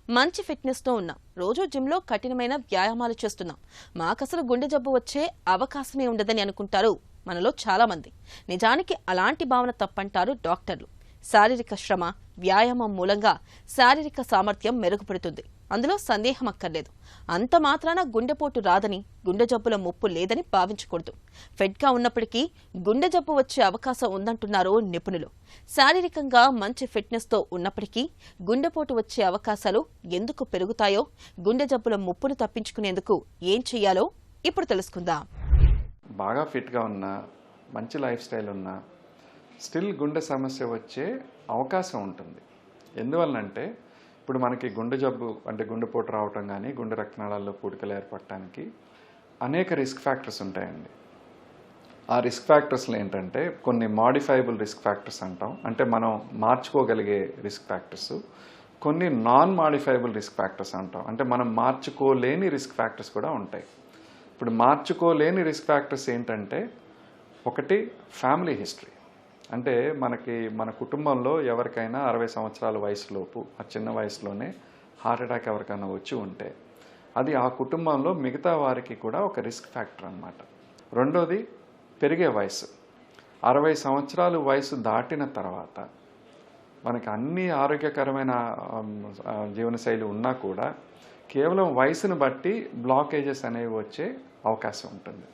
మంచి ఫిట్నెస్తో ఉన్నాం, రోజు జిమ్లో కఠినమైన వ్యాయామాలు చేస్తున్నాం, మాకసలు గుండె జబ్బు వచ్చే అవకాశమే ఉండదని అనుకుంటారు మనలో చాలా మంది. నిజానికి అలాంటి భావన తప్పంటారు డాక్టర్లు. శారీరక శ్రమ, వ్యాయామం మూలంగా శారీరక సామర్థ్యం మెరుగుపడుతుంది, అందులో సందేహం అక్కర్లేదు. అంత మాత్రాన గుండెపోటు రాదని, గుండె జబ్బుల ముప్పు లేదని భావించకూడదు. ఫిట్గా ఉన్నప్పటికీ గుండె జబ్బు వచ్చే అవకాశం ఉందంటున్నారు నిపుణులు. శారీరకంగా మంచి ఫిట్నెస్తో ఉన్నప్పటికీ గుండెపోటు వచ్చే అవకాశాలు ఎందుకు పెరుగుతాయో, గుండె జబ్బుల ముప్పును తప్పించుకునేందుకు ఏం చెయ్యాలో ఇప్పుడు తెలుసుకుందాం. బాగా ఫిట్గా ఉన్నా, మంచి లైఫ్ స్టైల్ ఉన్నా స్టిల్ గుండె సమస్య వచ్చే అవకాశం ఉంటుంది. ఎందువల్లంటే ఇప్పుడు మనకి గుండె జబ్బు అంటే గుండెపోటు రావటం కానీ, గుండె రక్తనాళాల్లో పూడికలు ఏర్పడటానికి అనేక రిస్క్ ఫ్యాక్టర్స్ ఉంటాయండి. ఆ రిస్క్ ఫ్యాక్టర్స్లో ఏంటంటే కొన్ని మాడిఫైబుల్ రిస్క్ ఫ్యాక్టర్స్ అంటాం, అంటే మనం మార్చుకోగలిగే రిస్క్ ఫ్యాక్టర్స్. కొన్ని నాన్ మాడిఫైబుల్ రిస్క్ ఫ్యాక్టర్స్ అంటాం, అంటే మనం మార్చుకోలేని రిస్క్ ఫ్యాక్టర్స్ కూడా ఉంటాయి. ఇప్పుడు మార్చుకోలేని రిస్క్ ఫ్యాక్టర్స్ ఏంటంటే, ఒకటి ఫ్యామిలీ హిస్టరీ. అంటే మన కుటుంబంలో ఎవరికైనా 60 సంవత్సరాల వయసులోపు, ఆ చిన్న వయసులోనే హార్ట్ అటాక్ ఎవరికైనా వచ్చి ఉంటే అది ఆ కుటుంబంలో మిగతా వారికి కూడా ఒక రిస్క్ ఫ్యాక్టర్ అన్నమాట. రెండోది పెరిగే వయసు. 60 సంవత్సరాలు వయసు దాటిన తర్వాత మనకి అన్ని ఆరోగ్యకరమైన జీవనశైలి ఉన్నా కూడా కేవలం వయసును బట్టి బ్లాకేజెస్ అనేవి వచ్చే అవకాశం ఉంటుంది.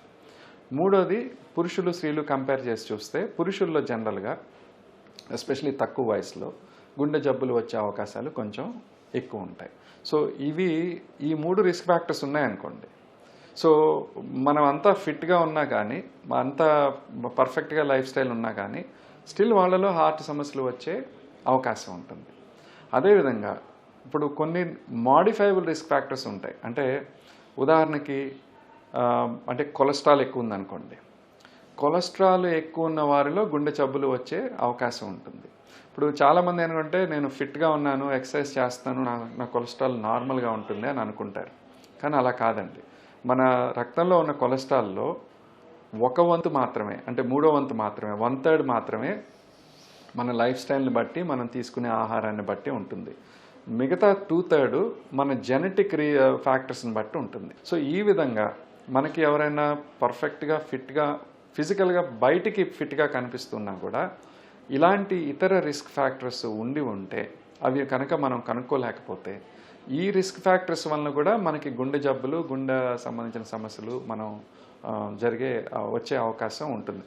మూడోది పురుషులు స్త్రీలు కంపేర్ చేసి చూస్తే పురుషుల్లో జనరల్గా ఎస్పెషలీ తక్కువ వయసులో గుండె జబ్బులు వచ్చే అవకాశాలు కొంచెం ఎక్కువ ఉంటాయి. సో ఈ 3 రిస్క్ ఫ్యాక్టర్స్ ఉన్నాయనుకోండి, సో మనం అంతా ఫిట్గా ఉన్నా కానీ, అంతా పర్ఫెక్ట్గా లైఫ్ స్టైల్ ఉన్నా కానీ స్టిల్ వాళ్ళలో హార్ట్ సమస్యలు వచ్చే అవకాశం ఉంటుంది. అదేవిధంగా ఇప్పుడు కొన్ని మాడిఫైబుల్ రిస్క్ ఫ్యాక్టర్స్ ఉంటాయి. అంటే ఉదాహరణకి అంటే కొలెస్ట్రాల్ ఎక్కువ ఉందనుకోండి, కొలెస్ట్రాల్ ఎక్కువ ఉన్న వారిలో గుండె జబ్బులు వచ్చే అవకాశం ఉంటుంది. ఇప్పుడు చాలామంది ఏంటంటే నేను ఫిట్గా ఉన్నాను, ఎక్సర్సైజ్ చేస్తాను, నా కొలెస్ట్రాల్ నార్మల్గా ఉంటుంది అని అనుకుంటారు. కానీ అలా కాదండి. మన రక్తంలో ఉన్న కొలెస్ట్రాల్లో 1/4 మాత్రమే, అంటే 3వ వంతు మాత్రమే, 1/3 మాత్రమే మన లైఫ్ స్టైల్ని బట్టి, మనం తీసుకునే ఆహారాన్ని బట్టి ఉంటుంది. మిగతా 2/3 మన జెనెటిక్ ఫ్యాక్టర్స్ని బట్టి ఉంటుంది. సో ఈ విధంగా మనకి ఎవరైనా పర్ఫెక్ట్గా ఫిట్గా ఫిజికల్గా బయటికి ఫిట్గా కనిపిస్తున్నా కూడా ఇలాంటి ఇతర రిస్క్ ఫ్యాక్టర్స్ ఉంటే అవి కనుక మనం కనుక్కోలేకపోతే ఈ రిస్క్ ఫ్యాక్టర్స్ వలన కూడా మనకి గుండె జబ్బులు, గుండె సంబంధించిన సమస్యలు వచ్చే అవకాశం ఉంటుంది.